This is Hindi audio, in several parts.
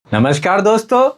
नमस्कार दोस्तों।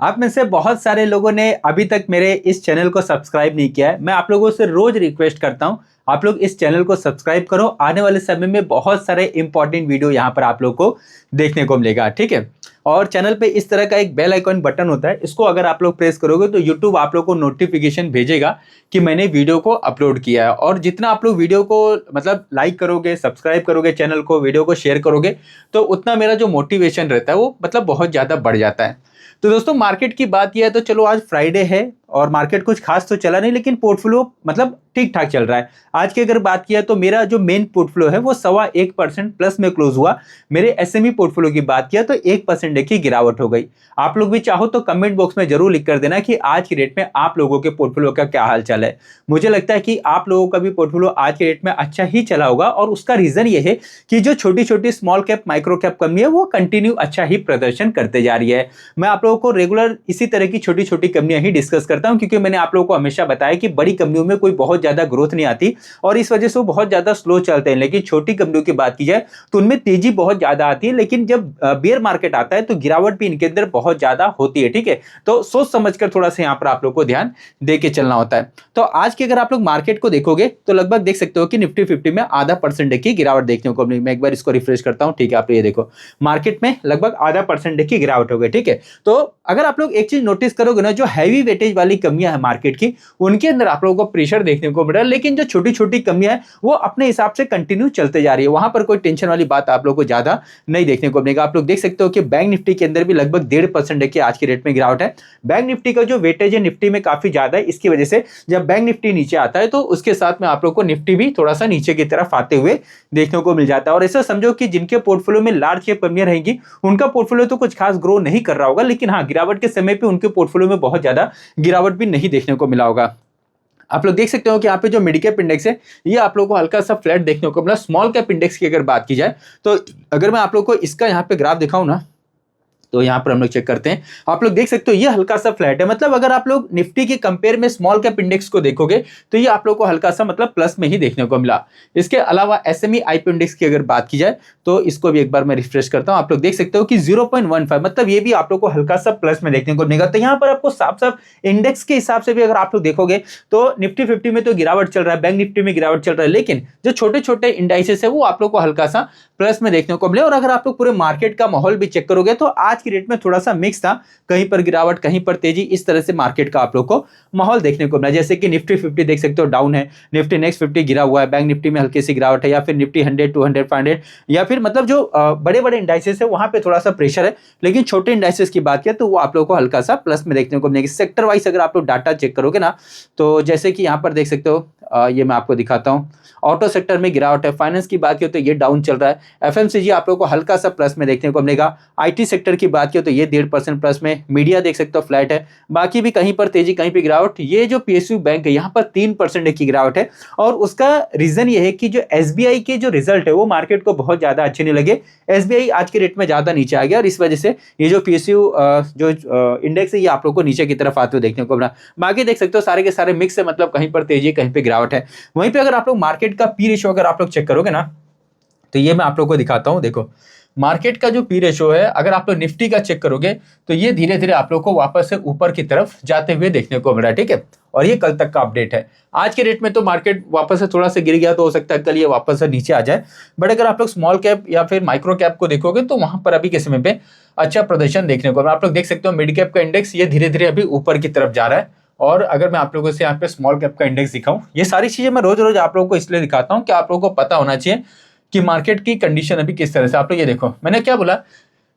आप में से बहुत सारे लोगों ने अभी तक मेरे इस चैनल को सब्सक्राइब नहीं किया है। मैं आप लोगों से रोज रिक्वेस्ट करता हूं, आप लोग इस चैनल को सब्सक्राइब करो। आने वाले समय में बहुत सारे इंपॉर्टेंट वीडियो यहां पर आप लोग को देखने को मिलेगा, ठीक है। और चैनल पे इस तरह का एक बेल आइकॉन बटन होता है, इसको अगर आप लोग प्रेस करोगे तो यूट्यूब आप लोग को नोटिफिकेशन भेजेगा कि मैंने वीडियो को अपलोड किया है। और जितना आप लोग वीडियो को मतलब लाइक करोगे, सब्सक्राइब करोगे चैनल को, वीडियो को शेयर करोगे, तो उतना मेरा जो मोटिवेशन रहता है वो मतलब बहुत ज़्यादा बढ़ जाता है। तो दोस्तों, मार्केट की बात किया है तो चलो, आज फ्राइडे है और मार्केट कुछ खास तो चला नहीं, लेकिन पोर्टफोलियो मतलब ठीक ठाक चल रहा है। आज की अगर बात किया तो मेरा जो मेन पोर्टफोलियो है वो 1.25% प्लस में क्लोज हुआ। मेरे एसएमई पोर्टफोलियो की बात किया तो 1% की गिरावट हो गई। आप लोग भी चाहो तो कमेंट बॉक्स में जरूर लिख कर देना कि आज की डेट में आप लोगों के पोर्टफोलियो का क्या हाल चाल है। मुझे लगता है कि आप लोगों का भी पोर्टफोलियो आज की डेट में अच्छा ही चला होगा, और उसका रीजन ये है कि जो छोटी छोटी small cap micro cap company है वो कंटिन्यू अच्छा ही प्रदर्शन करते जा रही है। मैं आप लोगों को रेगुलर इसी तरह की छोटी छोटी कंपनियां ही डिस्कस करता हूं, क्योंकि मैंने आप लोगों को हमेशा बताया कि बड़ी कंपनियों में कोई बहुत ज्यादा ग्रोथ नहीं आती और इस वजह से वो बहुत ज्यादा स्लो चलते हैं। लेकिन छोटी कंपनियों की बात की जाए तो उनमें तेजी बहुत ज्यादा आती है, लेकिन जब बेयर मार्केट आता है तो गिरावट भी इनके अंदर बहुत ज्यादा होती है, ठीक है। तो सोच समझकर थोड़ा सा यहाँ पर आप लोग को ध्यान दे के चलना होता है। तो आज की अगर आप लोग मार्केट को देखोगे तो लगभग देख सकते हो कि निफ्टी 50 में 0.5% की गिरावट देखने को मिली। मैं एक बार इसको रिफ्रेश करता हूं, ठीक है। आप ये देखो, मार्केट में लगभग 0.5% की गिरावट हो गई, ठीक है। तो अगर आप लोग एक चीज नोटिस करोगे ना, जो हैवी वेटेज वाली कंपनियां हैं मार्केट की, उनके अंदर आप लोगों को प्रेशर देखने को मिल रहा है, लेकिन जो छोटी छोटी कंपनियां हैं वो अपने हिसाब से कंटिन्यू चलते जा रही है। वहां पर कोई टेंशन वाली बात आप लोगों को ज्यादा नहीं देखने को मिलेगा। आप लोग देख सकते हो कि बैंक निफ्टी के अंदर भी लगभग 1.5% की आज की रेट में गिरावट है। बैंक निफ्टी का जो वेटेज है निफ्टी में काफी ज्यादा है, इसकी वजह से जब बैंक निफ्टी नीचे आता है तो उसके साथ में आप लोग को निफ्टी भी थोड़ा सा नीचे की तरफ आते हुए देखने को मिल जाता है। और ऐसा समझो कि जिनके पोर्टफोलियो में लार्ज कैप कंपनियां रहेंगी उनका पोर्टफोलियो तो कुछ खास ग्रो नहीं कर रहा होगा, लेकिन हाँ, गिरावट के समय पे उनके पोर्टफोलियो में बहुत ज्यादा गिरावट भी नहीं देखने को मिला होगा। आप लोग देख सकते हो कि यहाँ पे जो मिड कैप इंडेक्स है ये आप लोगों को हल्का सा फ्लैट देखने को मिला। स्मॉल कैप इंडेक्स की अगर बात की जाए तो अगर मैं आप लोग को इसका यहाँ पे ग्राफ दिखाऊं ना, तो यहाँ पर हम लोग चेक करते हैं। आप लोग देख सकते हो ये हल्का सा फ्लैट है। मतलब अगर आप लोग निफ्टी के कंपेयर में स्मॉल कैप इंडेक्स को देखोगे तो ये आप लोग को हल्का सा मतलब प्लस में ही देखने को मिला। इसके अलावा एसएमई आईपी इंडेक्स की अगर बात की जाए तो इसको भी एक बार मैं रिफ्रेश करता हूं। आप लोग देख सकते हो कि 0.15 मतलब ये भी आप लोग को हल्का सा प्लस में देखने को मिलेगा। तो यहाँ पर आपको साफ साफ इंडेक्स के हिसाब से भी अगर आप लोग देखोगे तो निफ्टी 50 में तो गिरावट चल रहा है, बैंक निफ्टी में गिरावट चल रहा है, लेकिन जो छोटे छोटे इंडाइसेस है वो आप लोग को हल्का सा प्लस में देखने को मिले। और अगर आप लोग पूरे मार्केट का माहौल भी चेक करोगे तो आज की रेट में थोड़ा सा मिक्स था, कहीं पर गिरावट कहीं पर तेजी, इस तरह से मार्केट का आप लोग को माहौल देखने को मिला। जैसे कि निफ्टी 50 देख सकते हो डाउन है, निफ्टी नेक्स्ट 50 गिरा हुआ है, बैंक निफ्टी में हल्की सी गिरावट है, या फिर निफ्टी 100 200 500, या फिर मतलब जो बड़े बड़े इंडाइसेस है वहां पे थोड़ा सा प्रेशर है। लेकिन छोटे इंडाइसेस की बात किया तो वो आप लोग को हल्का सा प्लस में देखने को मिलेगी। सेक्टर वाइज अगर आप लोग डाटा चेक करोगे ना, तो जैसे कि यहाँ पर देख सकते हो, ये मैं आपको दिखाता हूँ, ऑटो सेक्टर में गिरावट है। फाइनेंस की बात की तो ये डाउन चल रहा है। एफएमसीजी आप लोगों को हल्का सा प्लस में देखने को मिलेगा। आईटी सेक्टर की बात की तो ये 1.5% प्लस में। मीडिया देख सकते हो फ्लैट है, बाकी भी कहीं पर तेजी कहीं पर गिरावट। ये जो पीएसयू बैंक है यहाँ पर 3% की गिरावट है, और उसका रीजन ये है कि जो एसबीआई के जो रिजल्ट है वो मार्केट को बहुत ज्यादा अच्छे नहीं लगे। एसबीआई आज के रेट में ज्यादा नीचे आ गया और इस वजह से ये जो पीएसयू जो इंडेक्स है ये आप लोग को नीचे की तरफ आते हुए देखने को मिला। बाकी देख सकते हो सारे के सारे मिक्स है, मतलब कहीं पर तेजी कहीं पर गिरावट है। वहीं पे अगर आप लोग मार्केट का पी रेशियो अगर आप लोग चेक करोगे ना, तो ये मैं आप लोग को दिखाता हूं। देखो मार्केट का जो पी रेशियो है, अगर आप लोग निफ्टी का चेक करोगे तो ये धीरे धीरे आप लोग को वापस से ऊपर की तरफ जाते हुए देखने को मिल रहा है, ठीक है। और ये कल तक का अपडेट है। आज के रेट में तो मार्केट वापस से थोड़ा सा गिर गया, तो हो सकता है कल ये वापस से नीचे आ जाए। बट अगर आप लोग स्मॉल कैप या फिर माइक्रो कैप को देखोगे तो वहां पर अभी के समय पे अच्छा प्रदर्शन देखने को, आप लोग देख सकते हो मिड कैप का इंडेक्स ये धीरे धीरे अभी ऊपर की तरफ जा रहा है। और अगर मैं आप लोगों से यहाँ पे स्मॉल कैप का इंडेक्स दिखाऊं, ये सारी चीजें मैं रोज रोज आप लोगों को इसलिए दिखाता हूं कि आप लोगों को पता होना चाहिए कि मार्केट की कंडीशन अभी किस तरह से। आप लोग ये देखो, मैंने क्या बोला,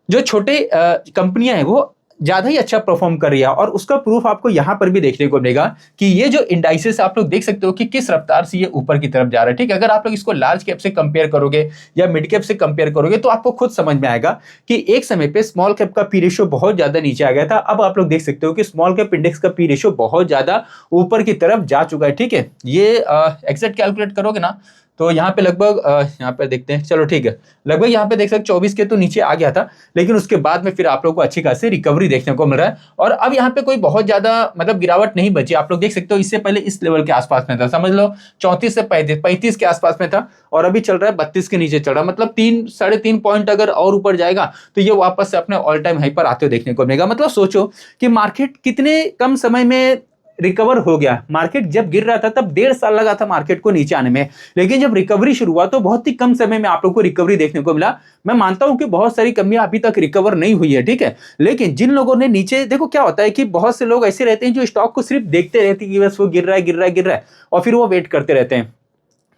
जो छोटे कंपनियां हैं वो ज्यादा ही अच्छा परफॉर्म कर रही है, और उसका प्रूफ आपको यहां पर भी देखने को मिलेगा कि ये जो इंडाइसेस आप लोग देख सकते हो कि किस रफ्तार से ये ऊपर की तरफ जा रहा है, ठीक है। अगर आप लोग इसको लार्ज कैप से कंपेयर करोगे या मिड कैप से कंपेयर करोगे तो आपको खुद समझ में आएगा कि एक समय पे स्मॉल कैप का पी रेशियो बहुत ज्यादा नीचे आ गया था। अब आप लोग देख सकते हो कि स्मॉल कैप इंडेक्स का पी रेशियो बहुत ज्यादा ऊपर की तरफ जा चुका है, ठीक है। ये एग्जैक्ट कैलकुलेट करोगे ना तो यहाँ पे लगभग यहाँ पे देखते हैं, चलो ठीक है, लगभग यहाँ पे देख सकते 24 के तो नीचे आ गया था, लेकिन उसके बाद में फिर आप लोग को अच्छी खासी रिकवरी देखने को मिल रहा है। और अब यहाँ पे कोई बहुत ज्यादा मतलब गिरावट नहीं बची, आप लोग देख सकते हो इससे पहले इस लेवल के आसपास में था, समझ लो 34 से 35 के आसपास में था, और अभी चल रहा है 32 के नीचे चल रहा है, मतलब 3-3.5 पॉइंट अगर और ऊपर जाएगा तो ये वापस से अपने ऑल टाइम हाई पर आते हुए देखने को मिलेगा। मतलब सोचो कि मार्केट कितने कम समय में रिकवर हो गया। मार्केट जब गिर रहा था तब 1.5 साल लगा था मार्केट को नीचे आने में, लेकिन जब रिकवरी शुरू हुआ तो बहुत ही कम समय में आप लोग को रिकवरी देखने को मिला। मैं मानता हूं कि बहुत सारी कंपनियां अभी तक रिकवर नहीं हुई है, ठीक है, लेकिन जिन लोगों ने नीचे, देखो क्या होता है कि बहुत से लोग ऐसे रहते हैं जो स्टॉक को सिर्फ देखते रहते हैं कि बस वो गिर रहा है गिर रहा है गिर रहा है, और फिर वो वेट करते रहते हैं।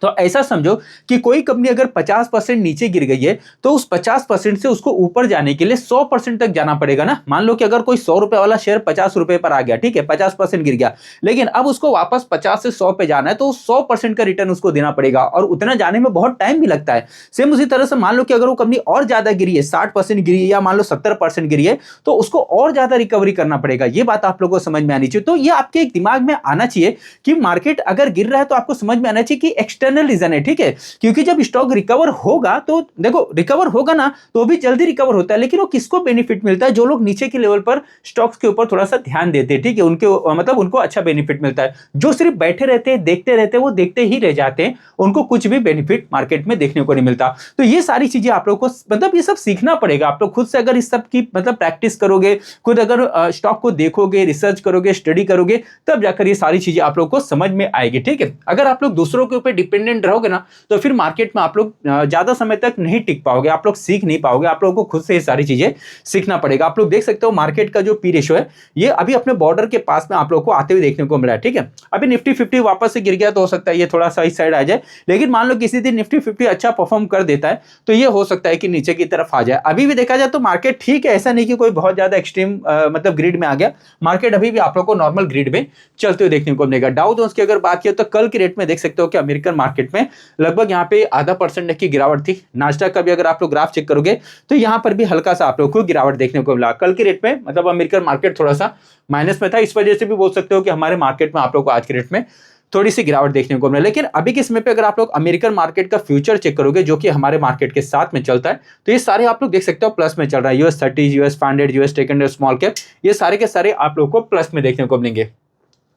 तो ऐसा समझो कि कोई कंपनी अगर 50% नीचे गिर गई है तो उस 50% से उसको ऊपर जाने के लिए 100% तक जाना पड़ेगा ना। मान लो कि अगर कोई 100 रुपए वाला शेयर 50 रुपए पर आ गया, ठीक है, 50% गिर गया, लेकिन अब उसको वापस 50 से 100 पे जाना है तो 100% का रिटर्न उसको देना पड़ेगा, और उतना जाने में बहुत टाइम भी लगता है। सेम उसी तरह से मान लो कि अगर वो कंपनी और ज्यादा गिरी है, 60% गिरी है या मान लो 70% गिरी है, तो उसको और ज्यादा रिकवरी करना पड़ेगा। ये बात आप लोगों को समझ में आनी चाहिए। तो ये आपके एक दिमाग में आना चाहिए कि मार्केट अगर गिर रहा है तो आपको समझ में आना चाहिए कि एक्सटर्नल रीजन है, ठीक है, क्योंकि जब स्टॉक रिकवर होगा तो देखो रिकवर होगा ना तो भी जल्दी रिकवर होता है, लेकिन वो किसको बेनिफिट मिलता है? जो लोग नीचे के लेवल पर स्टॉक्स के ऊपर थोड़ा सा ध्यान देते हैं, ठीक है, उनके मतलब उनको अच्छा बेनिफिट मिलता है। जो सिर्फ बैठे रहते हैं देखते रहते हैं वो देखते ही रह जाते हैं, उनको कुछ भी बेनिफिट मार्केट में देखने को नहीं मिलता। तो ये सारी चीजें आप लोग को मतलब ये सब सीखना पड़ेगा। आप लोग खुद से अगर इस सब की मतलब प्रैक्टिस करोगे, खुद अगर स्टॉक को देखोगे, रिसर्च करोगे, स्टडी करोगे, तब जाकर ये सारी चीजें आप लोग को समझ में आएगी, ठीक है। अगर आप लोग दूसरों के ऊपर डिपेंडेंट रहोगे ना तो फिर मार्केट में आप लोग ज्यादा समय तक नहीं टिक पाओगे, आप लोग सीख नहीं पाओगे। आप लोगों को खुद से ये सारी चीजें सीखना पड़ेगा। आप लोग देख सकते हो मार्केट का जो पी रेशो है ये अभी अपने बॉर्डर के पास में आप लोग को आते हुए देखने को मिला है, ठीक है। अभी निफ्टी 50 वापस से गिर गया तो हो सकता है ये थोड़ा सा इस साइड आ जाए, लेकिन मान लो किसी दिन निफ्टी 50 अच्छा परफॉर्म कर देता है तो ये हो सकता है कि नीचे की तरफ आ जाए। अभी भी देखा जाए तो मार्केट ठीक है, ऐसा नहीं कि कोई बहुत ज्यादा एक्सट्रीम मतलब ग्रिड में आ गया। मार्केट अभी भी आप लोग को नॉर्मल ग्रिड में चलते हुए देखने को मिलेगा। डाउ जोन्स की अगर बात किया तो कल के रेट में देख सकते हो कि अमेरिकन मार्केट में लगभग यहाँ पे 0.5% की गिरावट थी। नास्डा का भी अगर आप लोग ग्राफ चेक करोगे तो यहां पर भी हल्का सा आप लोग को गिरावट देखने को मिला कल के रेट में, मतलब अमेरिकन मार्केट थोड़ा सा माइनस में था। इस वजह से भी बोल सकते हो कि हमारे मार्केट में आप लोग को आज के रेट में थोड़ी सी गिरावट देखने को मिला। लेकिन अभी के समय पे अगर आप लोग अमेरिकन मार्केट का फ्यूचर चेक करोगे जो कि हमारे मार्केट के साथ में चलता है, तो ये सारे आप लोग देख सकते हो प्लस में चल रहा है। US 30, US 500, US 10 small cap, ये सारे के सारे आप लोग को प्लस में देखने को मिलेंगे।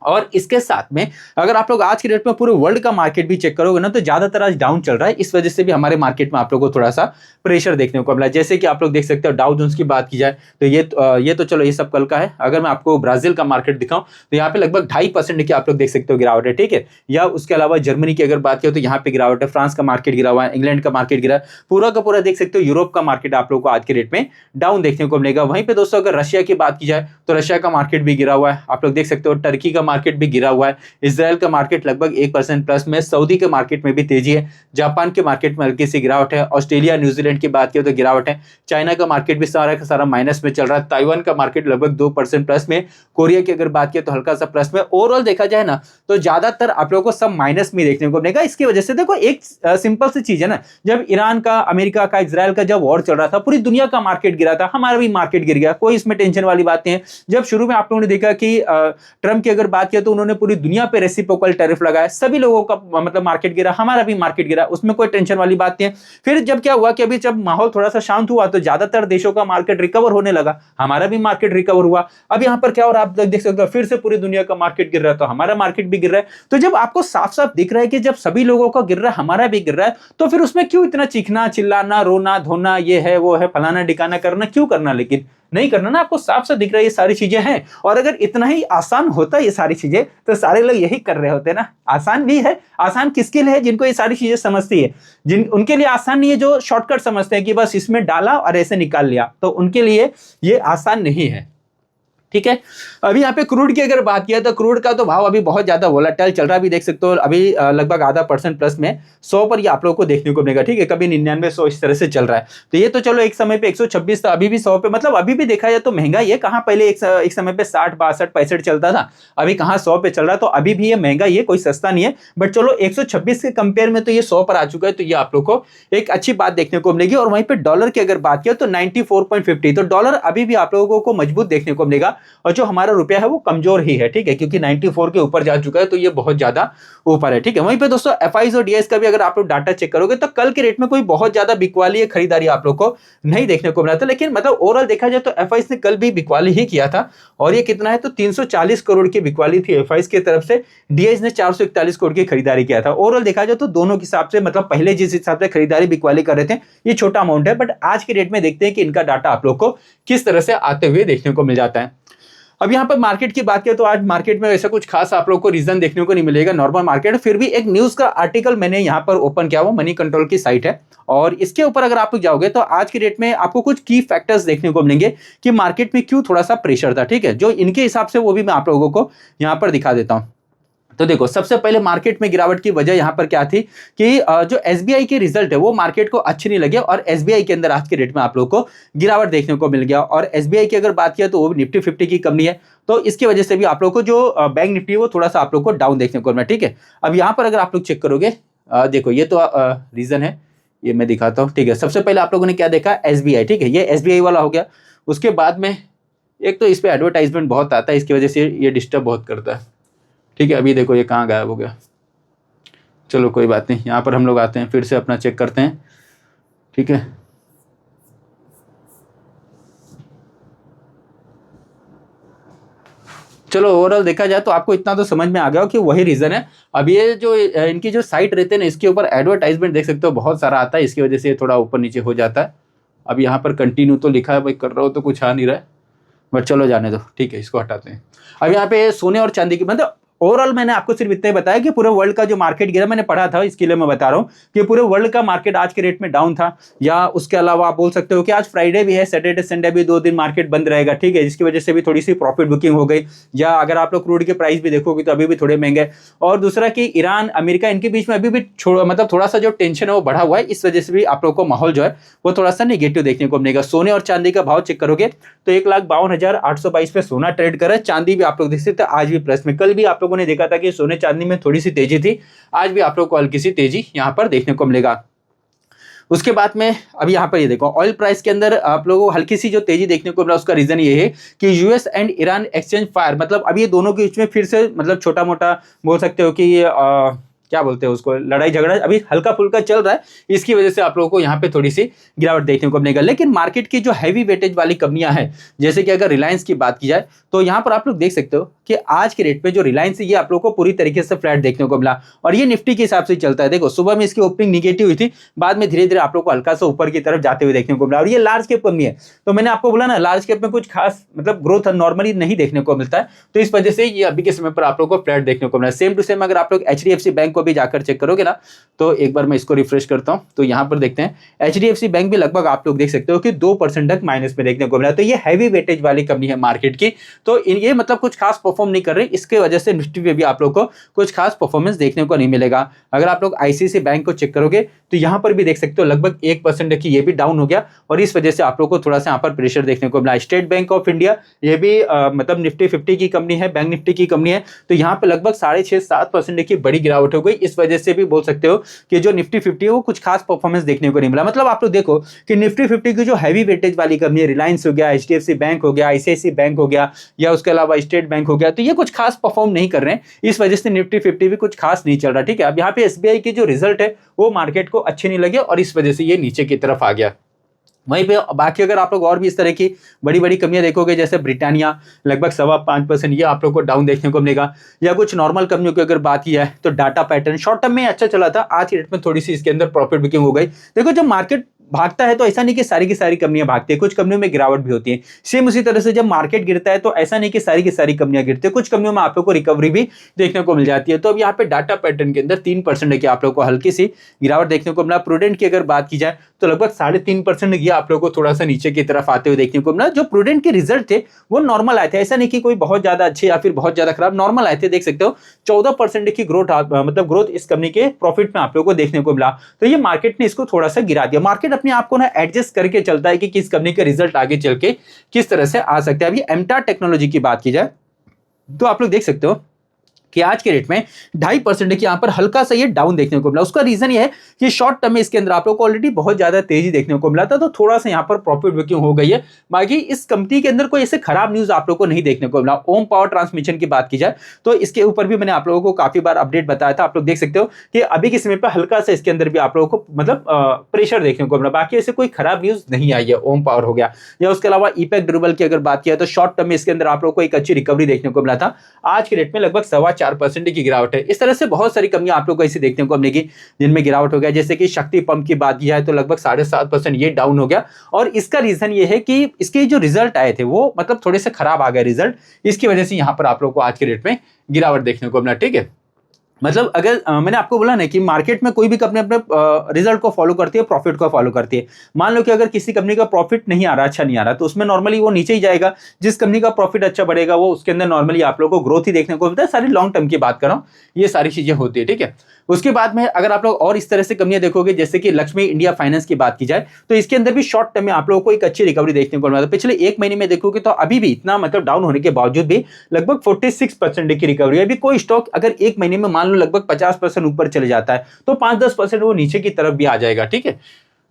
और इसके साथ में अगर आप लोग आज की डेट में पूरे वर्ल्ड का मार्केट भी चेक करोगे ना तो ज्यादातर आज डाउन चल रहा है। इस वजह से भी हमारे मार्केट में आप लोगों को थोड़ा सा प्रेशर देखने को मिला। जैसे कि आप लोग देख सकते हो डाउ जोन्स की बात की जाए तो ये तो चलो ये सब कल का है। अगर मैं आपको ब्राजील का मार्केट दिखाऊं तो यहाँ पे लगभग 2.5% की आप लोग देख सकते हो गिरावट है, ठीक है। या उसके अलावा जर्मनी की अगर बात करें तो यहाँ पे गिरावट है, फ्रांस का मार्केट गिरा हुआ है, इंग्लैंड का मार्केट गिरा, पूरा का पूरा देख सकते हो यूरोप का मार्केट आप लोग को आज के रेट में डाउन देखने को मिलेगा। वहीं पे दोस्तों अगर रशिया की बात की जाए तो रशिया का मार्केट भी गिरा हुआ है, आप लोग देख सकते हो। टर्की का मार्केट भी गिरा हुआ है, इजराइल का मार्केट लगभग 1% प्लस में, सऊदी के मार्केट में भी तेजी है, जापान के मार्केट में हल्की सी गिरावट है, ऑस्ट्रेलिया न्यूजीलैंड की बात करें तो गिरावट है, चाइना का मार्केट भी सारा का सारा माइनस में चल रहा है, ताइवान का मार्केट लगभग 2% प्लस में, कोरिया की अगर बात करें तो हल्का सा प्लस में। ओवरऑल देखा जाए ना तो ज्यादातर आप लोगों को सब माइनस में देखने को मिलेगा। इसकी वजह से देखो एक सिंपल सी चीज है ना, जब ईरान का, अमेरिका का, इजराइल का जब वॉर चल रहा था पूरी दुनिया का मार्केट गिरा था, हमारा भी मार्केट गिर गया, कोई इसमें टेंशन वाली बात नहीं है। जब शुरू में आप लोगों ने देखा कि ट्रंप की अगर बात किया तो उन्होंने पूरी दुनिया पे रेसिप्रोकल टैरिफ लगाया, सभी लोगों का मतलब मार्केट गिरा, हमारा भी मार्केट गिरा, उसमें कोई टेंशन वाली बात नहीं है। फिर जब क्या हुआ कि अभी जब माहौल थोड़ा सा शांत हुआ तो ज्यादातर देशों का मार्केट रिकवर होने लगा, हमारा भी मार्केट रिकवर हुआ। अब यहां पर क्या हो रहा है आप देख सकते हो, फिर से पूरी दुनिया का मार्केट गिर रहा है तो हमारा मार्केट भी गिर रहा है। तो जब आपको साफ साफ दिख रहा है कि जब सभी लोगों का गिर रहा है हमारा भी गिर रहा है, तो फिर उसमें क्यों इतना चीखना, चिल्लाना, रोना धोना, ये है वो है, फलाना डिकाना करना क्यों करना? लेकिन नहीं करना ना, आपको साफ साफ दिख रहा है ये सारी चीजें हैं। और अगर इतना ही आसान होता ये सारी चीजें तो सारे लोग यही कर रहे होते ना। आसान भी है, आसान किसके लिए है? जिनको ये सारी चीजें समझती है, जिन उनके लिए आसान नहीं है। जो शॉर्टकट समझते हैं कि बस इसमें डाला और ऐसे निकाल लिया, तो उनके लिए ये आसान नहीं है, ठीक है। अभी यहाँ पे क्रूड की अगर बात किया तो क्रूड का तो भाव अभी बहुत ज्यादा वोलेटाइल चल रहा है। अभी देख सकते हो अभी लगभग 0.5% प्लस में 100 पर ये आप लोगों को देखने को मिलेगा, ठीक है। कभी 99, 100 इस तरह से चल रहा है। तो ये तो चलो एक समय पे 126 था, अभी भी 100 पे, मतलब अभी भी देखा जाए तो महंगा ही है। कहाँ पहले एक समय पे 60, 62, 65 चलता था, अभी कहाँ 100 पे चल रहा है। तो अभी भी ये महंगा ही है, कोई सस्ता नहीं है। बट चलो 126 के कंपेयर में तो ये 100 पर आ चुका है, तो ये आप लोग को एक अच्छी बात देखने को मिलेगी। और वहीं पे डॉलर की अगर बात किया तो 94.50, तो डॉलर अभी भी आप लोगों को मजबूत देखने को मिलेगा। और जो हमारा रुपया है वो कमजोर ही है, ठीक है, क्योंकि 94 के ऊपर जा चुका है, तो ये बहुत ज्यादा ऊपर है, ठीक है। वहीं पे दोस्तों एफआईज और डीआईज का भी अगर आप लोग डाटा चेक करोगे तो कल के रेट में कोई बहुत ज्यादा बिकवाली या खरीदारी आप लोग को नहीं देखने को मिला था, लेकिन मतलब ओवरऑल देखा जाए तो एफआईज ने कल भी बिकवाली ही किया था। और ये कितना है, तो 340 करोड़ की बिकवाली थी एफआईज की तरफ से, डीआईज ने 441 करोड़ की खरीदारी किया था। ओवरऑल देखा जाए तो दोनों के हिसाब से, मतलब पहले जिस हिसाब से खरीदारी बिकवाली कर रहे थे ये छोटा अमाउंट है, बट आज के रेट में देखते हैं कि इनका डाटा आप लोग को किस तरह से आते हुए देखने को मिल जाता है। अब यहाँ पर मार्केट की बात करें तो आज मार्केट में ऐसा कुछ खास आप लोग को रीजन देखने को नहीं मिलेगा, नॉर्मल मार्केट है। फिर भी एक न्यूज का आर्टिकल मैंने यहाँ पर ओपन किया, वो मनी कंट्रोल की साइट है, और इसके ऊपर अगर आप लोग जाओगे तो आज के रेट में आपको कुछ की फैक्टर्स देखने को मिलेंगे कि मार्केट में क्यों थोड़ा सा प्रेशर था, ठीक है, जो इनके हिसाब से वो भी मैं आप लोगों को यहाँ पर दिखा देता हूँ। तो देखो सबसे पहले मार्केट में गिरावट की वजह यहाँ पर क्या थी कि जो एसबीआई के रिजल्ट है वो मार्केट को अच्छे नहीं लगे, और एसबीआई के अंदर आज के रेट में आप लोग को गिरावट देखने को मिल गया। और एसबीआई की अगर बात किया तो वो निफ्टी 50 की कंपनी है, तो इसकी वजह से भी आप लोग को जो बैंक निफ्टी है वो थोड़ा सा आप लोग को डाउन देखने को मिला, ठीक है। अब यहाँ पर अगर आप लोग चेक करोगे, देखो ये तो रीजन है, ये मैं दिखाता हूँ, ठीक है। सबसे पहले आप लोगों ने क्या देखा, एसबीआई, ठीक है, ये एसबीआई वाला हो गया। उसके बाद में एक तो इस पर एडवर्टाइजमेंट बहुत आता है, इसकी वजह से ये डिस्टर्ब बहुत करता है, ठीक है। अभी देखो ये कहाँ गायब हो गया, चलो कोई बात नहीं, यहाँ पर हम लोग आते हैं, फिर से अपना चेक करते हैं, ठीक है। चलो ओवरऑल देखा जाए तो आपको इतना तो समझ में आ गया हो कि वही रीजन है। अब ये जो इनकी जो साइट रहते हैं ना, इसके ऊपर एडवर्टाइजमेंट देख सकते हो बहुत सारा आता है, इसकी वजह से थोड़ा ऊपर नीचे हो जाता है। अब यहाँ पर कंटिन्यू तो लिखा है भाई, कर रहा हो तो कुछ आ नहीं रहा है, बट चलो जाने दो, ठीक है, इसको हटाते हैं। अब यहाँ पे सोने और चांदी की, मतलब ओवरऑल मैंने आपको सिर्फ इतना ही बताया कि पूरे वर्ल्ड का जो मार्केट गिरा, मैंने पढ़ा था, इसके लिए मैं बता रहा हूँ कि पूरे वर्ल्ड का मार्केट आज के रेट में डाउन था। या उसके अलावा आप बोल सकते हो कि आज फ्राइडे भी है, सैटरडे संडे भी 2 दिन मार्केट बंद रहेगा, ठीक है, जिसकी वजह से भी थोड़ी सी प्रॉफिट बुकिंग हो गई। या अगर आप लोग क्रूड के प्राइस भी देखोगे तो अभी भी थोड़े महंगे। और दूसरा कि ईरान अमेरिका इनके बीच में अभी भी मतलब थोड़ा सा जो टेंशन है वो बढ़ा हुआ है, इस वजह से भी आप लोग को माहौल जो है वो थोड़ा सा नेगेटिव देखने को मिलेगा। सोने और चांदी का भाव चेक करोगे तो 1,52,822 पे सोना ट्रेड कर रहा है, चांदी भी आप लोग देख सकते हैं आज भी प्लस में। कल भी आप लोगों ने देखा था कि सोने चांदी में थोड़ी सी तेजी थी, आज भी आप लोग को हल्की सी तेजी यहां पर देखने को मिलेगा। उसके बाद में अब यहाँ पर ये देखो ऑयल प्राइस के अंदर आप लोगों को हल्की सी जो तेजी देखने को मिला, उसका रीजन ये है कि US and Iran exchange fire, मतलब अब ये दोनों के बीच में फिर से मतलब छोटा मोटा बोल सकते हो कि क्या बोलते हैं उसको, लड़ाई झगड़ा अभी हल्का फुल्का चल रहा है, इसकी वजह से आप लोगों को यहाँ पे थोड़ी सी गिरावट देखने को मिलेगा। लेकिन मार्केट की जो हैवी वेटेज वाली कंपनियां हैं, जैसे कि अगर रिलायंस की बात की जाए तो यहाँ पर आप लोग देख सकते हो कि आज के रेट पे जो रिलायंस है ये आप लोग को पूरी तरीके से फ्लैट देखने को मिला, और ये निफ्टी के हिसाब से चलता है। देखो सुबह में इसकी ओपनिंग निगेटिव हुई थी, बाद में धीरे धीरे आप लोग को हल्का सा ऊपर की तरफ जाते हुए देखने को मिला। और ये लार्ज कैप कंपनी है, तो मैंने आपको बोला ना लार्ज कैप में कुछ खास मतलब ग्रोथ नॉर्मली नहीं देखने को मिलता है, तो इस वजह से ये अभी के समय पर आप लोग को फ्लैट देखने को मिला। सेम टू सेम अगर आप लोग एचडीएफसी बैंक को भी जाकर चेक करोगे ना, तो एक बार मैं इसको रिफ्रेश करता हूं, तो यहां पर देखते हैं एचडीएफसी बैंक भी लगभग आप लोग देख सकते हो कि 2% तक माइनस में देखने को मिला। तो ये हैवी वेटेज वाली कंपनी है मार्केट की, तो ये मतलब कुछ खास परफॉर्म नहीं कर रही, इसके वजह से निफ्टी पे भी आप लोग को कुछ खास परफॉर्मेंस देखने को नहीं मिलेगा। अगर आप लोग आईसीआईसीआई बैंक को चेक करोगे तो यहां पर भी देख सकते हो लगभग 1% की ये भी डाउन हो गया, और इस वजह से आप लोग को थोड़ा सा यहाँ पर प्रेशर देखने को मिला। स्टेट बैंक ऑफ इंडिया ये भी मतलब निफ्टी 50 की कंपनी है, बैंक निफ्टी की कंपनी है, तो यहाँ पे लगभग 6.5-7% की बड़ी गिरावट हो गई। इस वजह से भी बोल सकते हो कि जो निफ्टी 50 है वो कुछ खास परफॉर्मेंस देखने को नहीं मिला। मतलब आप लोग देखो कि निफ्टी 50 की जो हैवी वेटेज वाली कंपनी है, रिलायंस हो गया, एचडीएफसी बैंक हो गया, आईसीआईसीआई बैंक हो गया, या उसके अलावा स्टेट बैंक हो गया, तो ये कुछ खास परफॉर्म नहीं कर रहे हैं, इस वजह से निफ्टी 50 भी कुछ खास नहीं चल रहा, ठीक है। अब यहाँ पे एसबीआई की जो रिजल्ट है वो मार्केट को अच्छे नहीं लगे, और इस वजह से ये नीचे की तरफ आ गया। वहीं पे बाकी अगर आप लोग और भी इस तरह की बड़ी बड़ी कंपनियां देखोगे, जैसे ब्रिटानिया लगभग 5.25% ये आप लोग को डाउन देखने को मिलेगा। या कुछ नॉर्मल कंपनियों की अगर बात की जाए तो डाटा पैटर्न शॉर्ट टर्म में अच्छा चला था, आज के डेट में थोड़ी सी इसके अंदर प्रॉफिट बुकिंग हो गई। देखो जब मार्केट भागता है तो ऐसा नहीं कि सारी की सारी कंपनियां भागती है, कुछ कंपनियों में गिरावट भी होती है। सेम उसी तरह से जब मार्केट गिरता है तो ऐसा नहीं कि सारी की सारी कंपनियां गिरती है, कुछ कंपनियों में आप लोग को रिकवरी भी देखने को मिल जाती है। तो अब यहाँ पे डाटा पैटर्न के अंदर 3% की आप लोग को हल्की सी गिरावट देखने को मिला। प्रूडेंट की अगर बात की जाए तो लगभग 3.5% ये आप लोग को थोड़ा सा नीचे की तरफ आते हुए देखने को मिला। जो प्रूडेंट के रिजल्ट थे वो नॉर्मल आए थे, ऐसा नहीं कि कोई बहुत ज्यादा अच्छे या फिर बहुत ज्यादा खराब, नॉर्मल आए थे। देख सकते हो 14% की ग्रोथ मतलब ग्रोथ इस कंपनी के प्रॉफिट में आप लोग को देखने को मिला। तो ये मार्केट ने इसको थोड़ा सा गिरा दिया। मार्केट अपने आप को ना एडजस्ट करके चलता है कि किस कंपनी का रिजल्ट आगे चल के किस तरह से आ सकता है। अभी एमटार टेक्नोलॉजी की बात की जाए तो आप लोग देख सकते हो कि आज के रेट में 2.5% की यहाँ पर हल्का सा ये डाउन देखने को मिला। उसका रीजन ये है कि शॉर्ट टर्म में इसके अंदर आप लोग को ऑलरेडी बहुत ज्यादा तेजी देखने को मिला था, तो थोड़ा सा यहाँ पर प्रॉफिट बुकिंग हो गई है। बाकी इस कंपनी के अंदर कोई ऐसे खराब न्यूज आप लोग को नहीं देखने को मिला। ओम पावर ट्रांसमिशन की बात की जाए तो इसके ऊपर भी मैंने आप लोगों को काफी बार अपडेट बताया था। आप लोग देख सकते हो कि अभी के समय पर हल्का सा इसके अंदर भी आप लोगों को मतलब प्रेशर देखने को मिला। बाकी ऐसे कोई खराब न्यूज नहीं आई है। ओम पावर हो गया, या उसके अलावा ईपैक ड्यूरेबल की अगर बात किया तो शॉर्ट टर्म में इसके अंदर आप लोग को एक अच्छी रिकवरी देखने को मिला था। आज के रेट में लगभग 4.25% की गिरावट है। इस तरह से बहुत सारी कंपनियां आप लोग को ऐसी देखने को मिलेगी जिनमें गिरावट हो गया। जैसे कि शक्ति पंप की बात की जाए तो लगभग 7.5% ये डाउन हो गया, और इसका रीजन ये है कि इसके जो रिजल्ट आए थे वो मतलब थोड़े से खराब आ गए रिजल्ट, इसकी वजह से यहां पर आप लोग को आज के रेट में गिरावट देखने को मिला। ठीक है, मतलब अगर मैंने आपको बोला ना कि मार्केट में कोई भी कंपनी अपने रिजल्ट को फॉलो करती है, प्रॉफिट को फॉलो करती है। मान लो कि अगर किसी कंपनी का प्रॉफिट नहीं आ रहा, अच्छा नहीं आ रहा, तो उसमें नॉर्मली वो नीचे ही जाएगा। जिस कंपनी का प्रॉफिट अच्छा बढ़ेगा वो उसके अंदर नॉर्मली आप लोगों को ग्रोथ ही देखने को मिलता है। सारी लॉन्ग टर्म की बात कर रहा हूँ, ये सारी चीजें होती है। ठीक है, उसके बाद में अगर आप लोग और इस तरह से कंपनियां देखोगे, जैसे कि लक्ष्मी इंडिया फाइनेंस की बात की जाए तो इसके अंदर भी शॉर्ट टर्म में आप लोगों को एक अच्छी रिकवरी देखने को मिला था। पिछले एक महीने में देखोगे तो अभी भी इतना मतलब डाउन होने के बावजूद भी लगभग 46% की रिकवरी है। अभी कोई स्टॉक अगर एक महीने में मान लो लगभग 50% ऊपर चले जाता है तो 5-10% वो नीचे की तरफ भी आ जाएगा। ठीक है,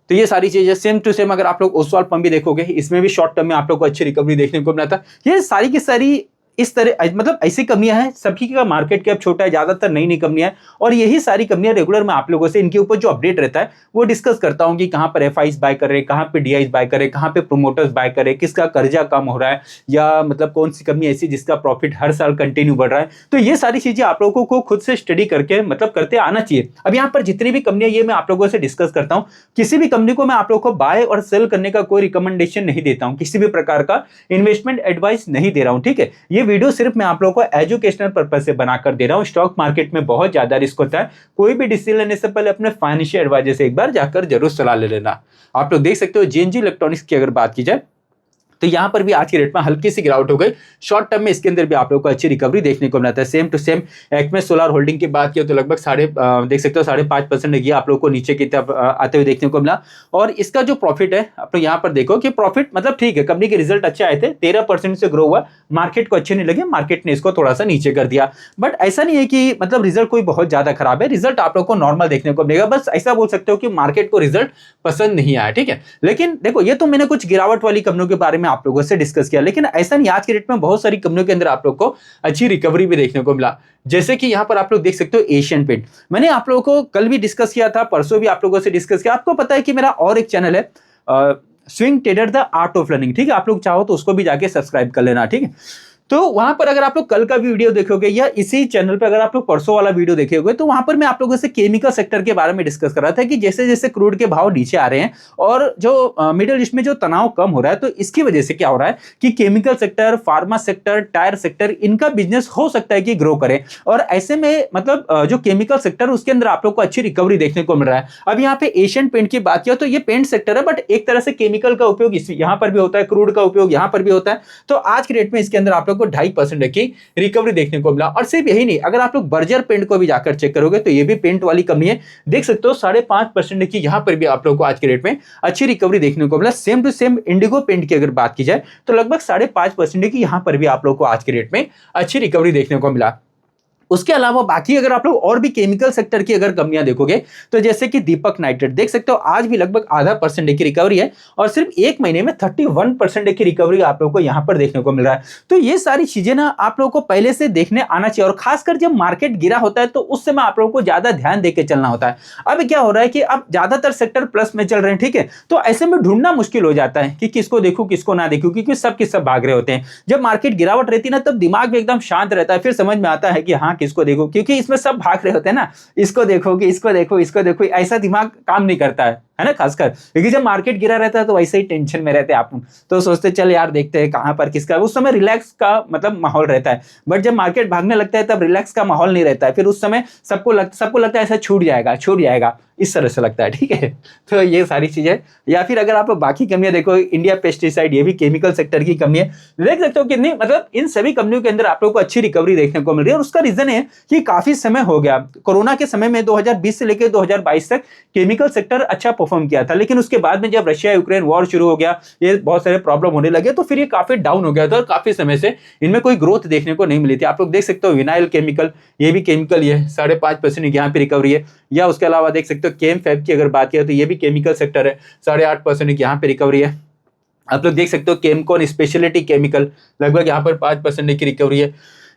तो ये सारी चीजें सेम टू सेम अगर आप लोग ओसवाल पंप भी देखोगे, इसमें भी शॉर्ट टर्म में आप लोग को अच्छी रिकवरी देखने को मिला था। ये सारी की सारी इस तरह मतलब ऐसी कंपनियां हैं, सभी का मार्केट कैप छोटा है, ज्यादातर नई नई कंपनियां हैं, और यही सारी कंपनियां रेगुलर मैं आप लोगों से इनके ऊपर जो अपडेट रहता है वो डिस्कस करता हूं कि कहां पर एफआईज बाय कर रहे हैं, कहां पे डीआईज बाय कर रहे हैं, कहां पे प्रोमोटर्स बाय कर रहे हैं, किसका कर्जा कम हो रहा है, या मतलब कौन सी कंपनी ऐसी जिसका प्रॉफिट हर साल कंटिन्यू बढ़ रहा है। तो ये सारी चीजें आप लोगों को खुद से स्टडी करके मतलब करते आना चाहिए। अब यहाँ पर जितनी भी कंपनियां ये मैं आप लोगों से डिस्कस करता हूँ, किसी भी कंपनी को मैं आप लोगों को बाय और सेल करने का कोई रिकमेंडेशन नहीं देता हूँ, किसी भी प्रकार का इन्वेस्टमेंट एडवाइस नहीं दे रहा हूँ। ठीक है, ये वीडियो सिर्फ मैं आप लोगों को एजुकेशनल पर्पस से बनाकर दे रहा हूं। स्टॉक मार्केट में बहुत ज्यादा रिस्क होता है, कोई भी डिसीजन लेने से पहले अपने फाइनेंशियल एडवाइजर से एक बार जाकर जरूर सलाह ले लेना। आप लोग देख सकते हो जेएनजी इलेक्ट्रॉनिक्स की अगर बात की जाए तो यहां पर भी आज के रेट में हल्की सी गिरावट हो गई। शॉर्ट टर्म में इसके अंदर भी आप लोगों को अच्छी रिकवरी देखने को मिलता है। Same to same Acme Solar Holding की बात किया तो लगभग देख सकते हो 5.5% ये आप लोगों को नीचे की तरफ आते हुए देखने को मिला। और इसका जो प्रॉफिट है आप लोग यहाँ पर देखो कि प्रॉफिट मतलब ठीक है, कंपनी के रिजल्ट अच्छे आए थे, 13% से ग्रो हुआ। मार्केट को अच्छे नहीं लगे, मार्केट ने इसको थोड़ा सा नीचे कर दिया, बट ऐसा नहीं है कि मतलब रिजल्ट कोई बहुत ज्यादा खराब है। रिजल्ट आप लोग को नॉर्मल देखने को मिलेगा, बस ऐसा बोल सकते हो कि मार्केट को रिजल्ट पसंद नहीं आया। ठीक है, लेकिन देखो ये तो मैंने कुछ गिरावट वाली कंपनियों के बारे में आप लोगों से डिस्कस किया, लेकिन ऐसा नहीं, आज के रेट में बहुत सारी कंपनियों के अंदर आप लोग को अच्छी रिकवरी भी देखने को मिला। जैसे कि यहां पर आप लोग देख सकते हो एशियन पेंट, मैंने आप लोगों को कल भी डिस्कस किया था, परसों भी आप लोगों से डिस्कस किया। आपको पता है कि मेरा और एक चैनल है swing trader the art of learning. ठीक है, आप लोग चाहो तो उसको भी जाके सब्सक्राइब कर लेना। ठीक है, तो वहां पर अगर आप लोग कल का भी वीडियो देखोगे या इसी चैनल पे अगर आप लोग परसों वाला वीडियो देखोगे तो वहां पर मैं आप लोगों से केमिकल सेक्टर के बारे में डिस्कस कर रहा था कि जैसे जैसे क्रूड के भाव नीचे आ रहे हैं और जो मिडिल ईस्ट में जो तनाव कम हो रहा है, तो इसकी वजह से क्या हो रहा है कि chemical sector, pharma sector, tyre sector, इनका बिजनेस हो सकता है कि ग्रो करे। और ऐसे में मतलब जो केमिकल सेक्टर उसके अंदर आप लोग को अच्छी रिकवरी देखने को मिल रहा है। अब यहाँ पे एशियन पेंट की बात किया तो ये पेंट सेक्टर है, बट एक तरह से केमिकल का उपयोग यहाँ पर भी होता है, क्रूड का उपयोग यहाँ पर भी होता है। तो आज के रेट में इसके अंदर आप लोग को 2.5% की रिकवरी देखने को मिला। और सिर्फ यही नहीं, अगर आप लोग बर्जर पेंट को भी जाकर चेक करोगे तो ये भी पेंट वाली कंपनी है, देख सकते हो 5.5% की यहां पर भी आप लोग को आज के रेट में अच्छी रिकवरी देखने को मिला। Same to same Indigo Paint की अगर बात की जाए तो लगभग 5.5% की यहां पर भी आप लोग को आज के रेट में अच्छी रिकवरी देखने को मिला। उसके अलावा बाकी अगर आप लोग और भी केमिकल सेक्टर की अगर कंपनियां देखोगे तो जैसे कि दीपक नाइट्रेट देख सकते हो, आज भी लगभग 0.5% की रिकवरी है, और सिर्फ एक महीने में 31% की रिकवरी आप लोगों को यहां पर देखने को मिल रहा है। तो ये सारी चीजें ना आप लोगों को पहले से देखने आना चाहिए, और खासकर जब मार्केट गिरा होता है तो उस समय आप लोगों को ज्यादा ध्यान देकर चलना होता है। अब क्या हो रहा है कि अब ज्यादातर सेक्टर प्लस में चल रहे हैं, ठीक है, तो ऐसे में ढूंढना मुश्किल हो जाता है कि किसको देखूं किसको ना देखूं, क्योंकि सब के सब भाग रहे होते हैं। जब मार्केट गिरावट रहती है ना तब दिमाग भी एकदम शांत रहता है, फिर समझ में आता है कि हाँ किसको देखो, क्योंकि इसमें सब भाग रहे होते हैं ना, इसको देखो कि इसको देखो, इसको देखो, ऐसा दिमाग काम नहीं करता है ना, खासकर क्योंकि जब मार्केट गिरा रहता है तो वैसे ही टेंशन में रहते हैं आप, तो सोचते चल यार देखते हैं कहां पर किसका, उस समय रिलैक्स का मतलब माहौल रहता है। बट जब मार्केट भागने लगता है तब रिलैक्स का माहौल नहीं रहता है, फिर उस समय सबको लगता है ऐसा छूट जाएगा, इस तरह से लगता है। ठीक है, तो ये सारी चीजें, या फिर अगर आप बाकी कंपनियां देखो, इंडिया पेस्टिसाइड, ये भी केमिकल सेक्टर की कंपनी है, देख सकते हो कितनी मतलब इन सभी कंपनियों के अंदर आप लोग को अच्छी रिकवरी देखने को मिल रही है। और उसका रीजन है कि काफी समय हो गया, कोरोना के समय में 2020 से लेकर 2022 तक केमिकल सेक्टर अच्छा परफॉर्म किया था, लेकिन उसके बाद में जब रशिया यूक्रेन वॉर शुरू हो गया, ये बहुत सारे प्रॉब्लम होने लगे, तो फिर ये काफी डाउन हो गया था और काफी समय से इनमें कोई ग्रोथ देखने को नहीं मिली थी। आप लोग देख सकते हो विनाइल केमिकल, ये भी केमिकल, ये 5.5% यहाँ पे रिकवरी है। या उसके अलावा देख सकते हो केम फैब की अगर बात करें तो ये भी केमिकल सेक्टर है, 8.5% यहाँ पे रिकवरी है। आप लोग देख सकते हो केमकॉन स्पेशलिटी केमिकल, लगभग यहाँ पर 5% की रिकवरी है।